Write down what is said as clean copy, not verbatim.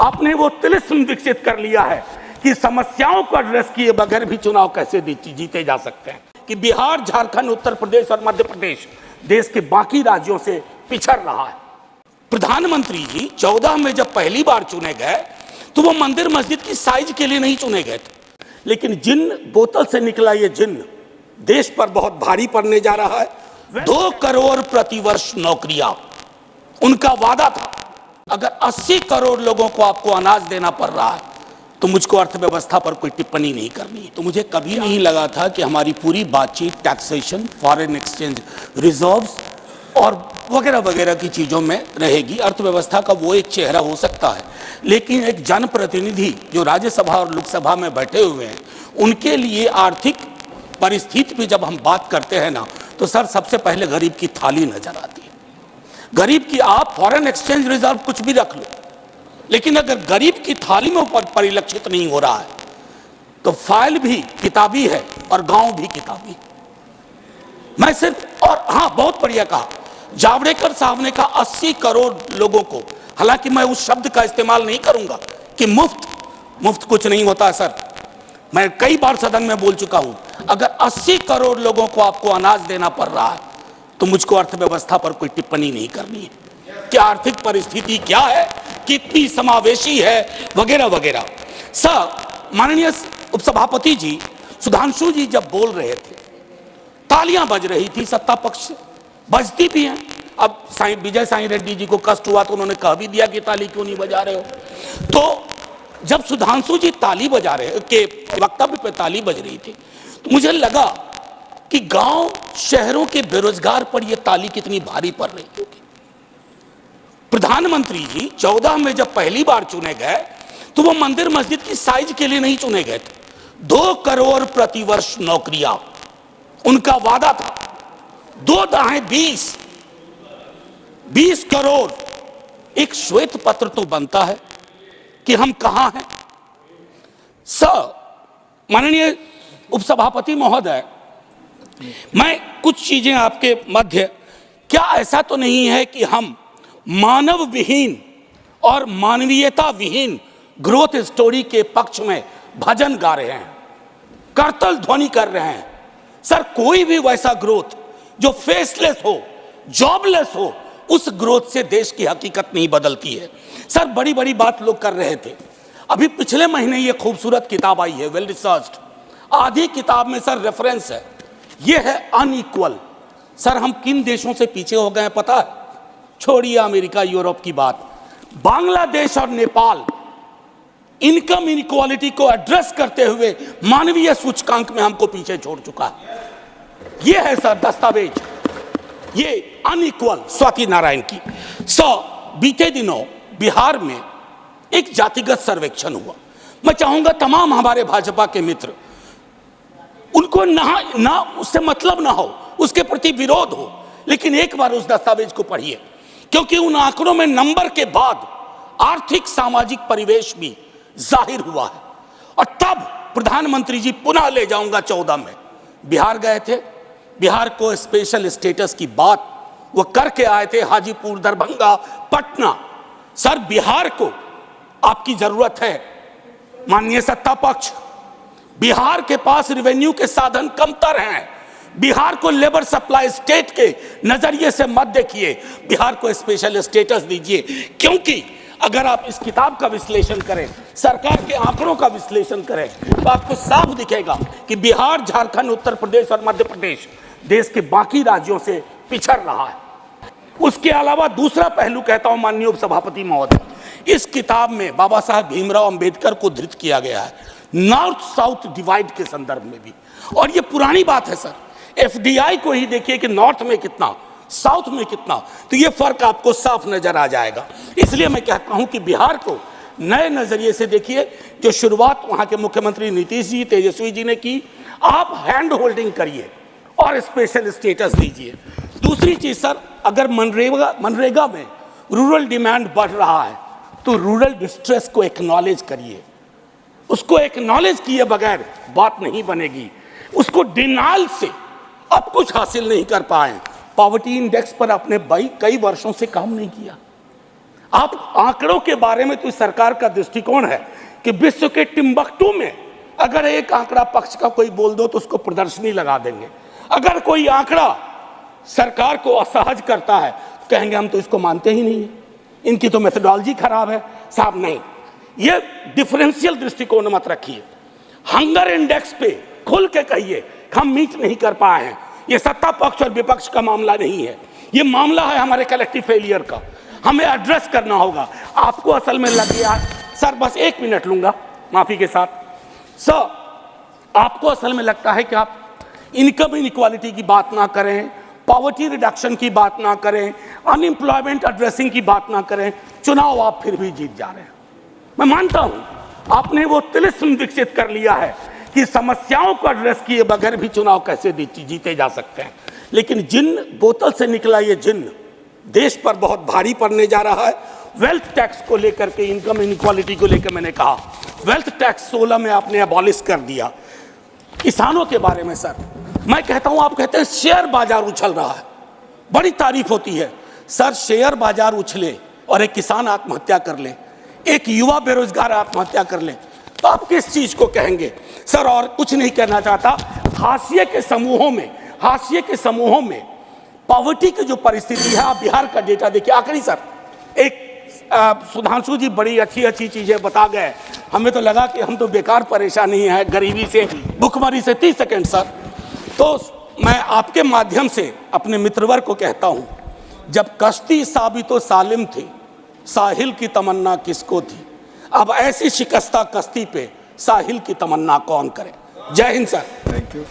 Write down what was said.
आपने वो तिलिस्म विकसित कर लिया है कि समस्याओं को एड्रेस किए बगैर भी चुनाव कैसे जीते जा सकते हैं, कि बिहार, झारखंड, उत्तर प्रदेश और मध्य प्रदेश देश के बाकी राज्यों से पिछड़ रहा है। प्रधानमंत्री जी 14 में जब पहली बार चुने गए तो वो मंदिर मस्जिद की साइज के लिए नहीं चुने गए थे, लेकिन जिन बोतल से निकला ये जिन्न देश पर बहुत भारी पड़ने जा रहा है। 2 करोड़ प्रतिवर्ष नौकरियां उनका वादा था। अगर 80 करोड़ लोगों को आपको अनाज देना पड़ रहा है तो मुझको अर्थव्यवस्था पर कोई टिप्पणी नहीं करनी है। तो मुझे कभी नहीं लगा था कि हमारी पूरी बातचीत टैक्सेशन, फॉरेन एक्सचेंज रिजर्व्स और वगैरह वगैरह की चीज़ों में रहेगी। अर्थव्यवस्था का वो एक चेहरा हो सकता है, लेकिन एक जनप्रतिनिधि जो राज्यसभा और लोकसभा में बैठे हुए हैं, उनके लिए आर्थिक परिस्थिति पे जब हम बात करते हैं ना, तो सर सबसे पहले गरीब की थाली नजर आती है। गरीब की, आप फॉरेन एक्सचेंज रिजर्व कुछ भी रख लो, लेकिन अगर गरीब की थाली में परिलक्षित नहीं हो रहा है तो फाइल भी किताबी है और गांव भी किताबी। मैं सिर्फ, और हाँ बहुत बढ़िया कहा जावड़ेकर साहब ने कहा 80 करोड़ लोगों को, हालांकि मैं उस शब्द का इस्तेमाल नहीं करूंगा कि मुफ्त कुछ नहीं होता सर। मैं कई बार सदन में बोल चुका हूं, अगर 80 करोड़ लोगों को आपको अनाज देना पड़ रहा है तो मुझको अर्थव्यवस्था पर कोई टिप्पणी नहीं करनी है कि आर्थिक परिस्थिति क्या है, कितनी समावेशी है, वगैरह वगैरह। सर, माननीय उपसभापति जी सुधांशु जी जब बोल रहे थे, तालियां बज रही थी सत्ता पक्ष से, बजती भी हैं। अब विजय साई रेड्डी जी को कष्ट हुआ तो उन्होंने कह भी दिया कि ताली क्यों नहीं बजा रहे हो। तो जब सुधांशु जी ताली बजा रहे के वक्तव्य पे ताली बज रही थी तो मुझे लगा कि गांव शहरों के बेरोजगार पर यह ताली कितनी भारी पड़ रही होगी। प्रधानमंत्री जी 14 में जब पहली बार चुने गए तो वो मंदिर मस्जिद की साइज के लिए नहीं चुने गए थे। 2 करोड़ प्रतिवर्ष नौकरियां उनका वादा था। 2 दाएं 20 करोड़। एक श्वेत पत्र तो बनता है कि हम कहां हैं। सर, माननीय उपसभापति महोदय, मैं कुछ चीजें आपके मध्य, क्या ऐसा तो नहीं है कि हम मानव विहीन और मानवीयता विहीन ग्रोथ स्टोरी के पक्ष में भजन गा रहे हैं, करतल ध्वनि कर रहे हैं? सर, कोई भी वैसा ग्रोथ जो फेसलेस हो, जॉबलेस हो, उस ग्रोथ से देश की हकीकत नहीं बदलती है। सर, बड़ी बड़ी बात लोग कर रहे थे। अभी पिछले महीने ये खूबसूरत किताब आई है, वेल रिसर्च्ड। आधी किताब में सर रेफरेंस है, ये है अनइक्वल। सर, हम किन देशों से पीछे हो गए हैं पता है? छोड़िए अमेरिका यूरोप की बात, बांग्लादेश और नेपाल इनकम इनइक्वालिटी को एड्रेस करते हुए मानवीय सूचकांक में हमको पीछे छोड़ चुका है। ये है सर दस्तावेज, ये अनइक्वल स्वाति नारायण की। बीते दिनों बिहार में एक जातिगत सर्वेक्षण हुआ। मैं चाहूंगा तमाम हमारे भाजपा के मित्र, उनको ना उससे मतलब ना हो, उसके प्रति विरोध हो, लेकिन एक बार उस दस्तावेज को पढ़िए, क्योंकि उन आंकड़ों में नंबर के बाद आर्थिक सामाजिक परिवेश भी जाहिर हुआ है। और तब प्रधानमंत्री जी पुनः ले जाऊंगा 14 में बिहार गए थे, बिहार को स्पेशल स्टेटस की बात वो करके आए थे, हाजीपुर, दरभंगा, पटना। सर, बिहार को आपकी जरूरत है माननीय सत्ता पक्ष। बिहार के पास रेवेन्यू के साधन कमतर हैं। बिहार को लेबर सप्लाई स्टेट के नजरिए से मत देखिए, बिहार को स्पेशल स्टेटस दीजिए। क्योंकि अगर आप इस किताब का विश्लेषण करें, सरकार के आंकड़ों का विश्लेषण करें, तो आपको साफ दिखेगा कि बिहार, झारखंड, उत्तर प्रदेश और मध्य प्रदेश देश के बाकी राज्यों से पिछड़ रहा है। उसके अलावा दूसरा पहलू कहता हूं माननीय उपसभापति महोदय, इस किताब में बाबा साहब भीमराव अंबेडकर को धृत किया गया है, नॉर्थ साउथ डिवाइड के संदर्भ में भी। और ये पुरानी बात है सर, एफडीआई को ही देखिए कि नॉर्थ में कितना, साउथ में कितना, तो ये फर्क आपको साफ नजर आ जाएगा। इसलिए मैं कहता हूं कि बिहार को नए नजरिए से देखिए। जो शुरुआत वहां के मुख्यमंत्री नीतीश जी, तेजस्वी जी ने की, आप हैंड होल्डिंग करिए और स्पेशल स्टेटस दीजिए। दूसरी चीज सर, अगर मनरेगा में रूरल डिमांड बढ़ रहा है तो रूरल डिस्ट्रेस को एक्नॉलेज करिए। उसको एक्नॉलेज किए बगैर बात नहीं बनेगी। उसको डिनाइल से अब कुछ हासिल नहीं कर पाए। पॉवर्टी इंडेक्स पर आपने कई वर्षों से काम नहीं किया। आप आंकड़ों के बारे में तो सरकार का दृष्टिकोण है कि विश्व के टिम्बकटू में अगर एक आंकड़ा पक्ष का कोई बोल दो तो उसको प्रदर्शनी लगा देंगे। अगर कोई आंकड़ा सरकार को असहज करता है तो कहेंगे हम तो इसको मानते ही नहीं है, इनकी तो मेथोडोलॉजी खराब है। साहब नहीं, ये डिफरेंशियल दृष्टिकोण मत रखिए। हंगर इंडेक्स पे खुल के कहिए हम मीट नहीं कर पाए हैं। ये सत्ता पक्ष और विपक्ष का मामला नहीं है, ये मामला है हमारे कलेक्टिव फेलियर का। हमें एड्रेस करना होगा। आपको असल में लग गया सर, बस 1 मिनट लूंगा माफी के साथ। सर, आपको असल में लगता है कि आप इनकम इनइक्वालिटी की बात ना करें, पॉवर्टी रिडक्शन की बात ना करें, अनएम्प्लॉयमेंट एड्रेसिंग की बात ना करें, चुनाव आप फिर भी जीत जा रहे हैं। मैं मानता हूं आपने वो तिलिस्म विकसित कर लिया है कि समस्याओं को एड्रेस किए बगैर भी चुनाव कैसे जीते जा सकते हैं। लेकिन जिन बोतल से निकला ये जिन देश पर बहुत भारी पड़ने जा रहा है। वेल्थ टैक्स को लेकर के, इनकम इनइक्वालिटी को लेकर मैंने कहा वेल्थ टैक्स 16 में आपने अबॉलिश कर दिया। किसानों के बारे में सर मैं कहता हूं, आप कहते हैं शेयर बाजार उछल रहा है, बड़ी तारीफ होती है। सर शेयर बाजार उछले और एक किसान आत्महत्या कर ले, एक युवा बेरोजगार आत्महत्या कर ले, तो आप किस चीज को कहेंगे सर? और कुछ नहीं कहना चाहता। हाशिए के समूहों में पॉवर्टी की जो परिस्थिति है, आप बिहार का डेटा देखिए। आखिरी सर, एक सुधांशु जी बड़ी अच्छी चीजें बता गए, हमें तो लगा कि हम तो बेकार परेशानी है गरीबी से, भुखमरी से। 30 सेकेंड सर। तो मैं आपके माध्यम से अपने मित्रवर को कहता हूं, जब कश्ती साबितो सालिम थी, साहिल की तमन्ना किसको थी? अब ऐसी शिकस्ता कश्ती पे साहिल की तमन्ना कौन करे? जय हिंद सर। Thank you.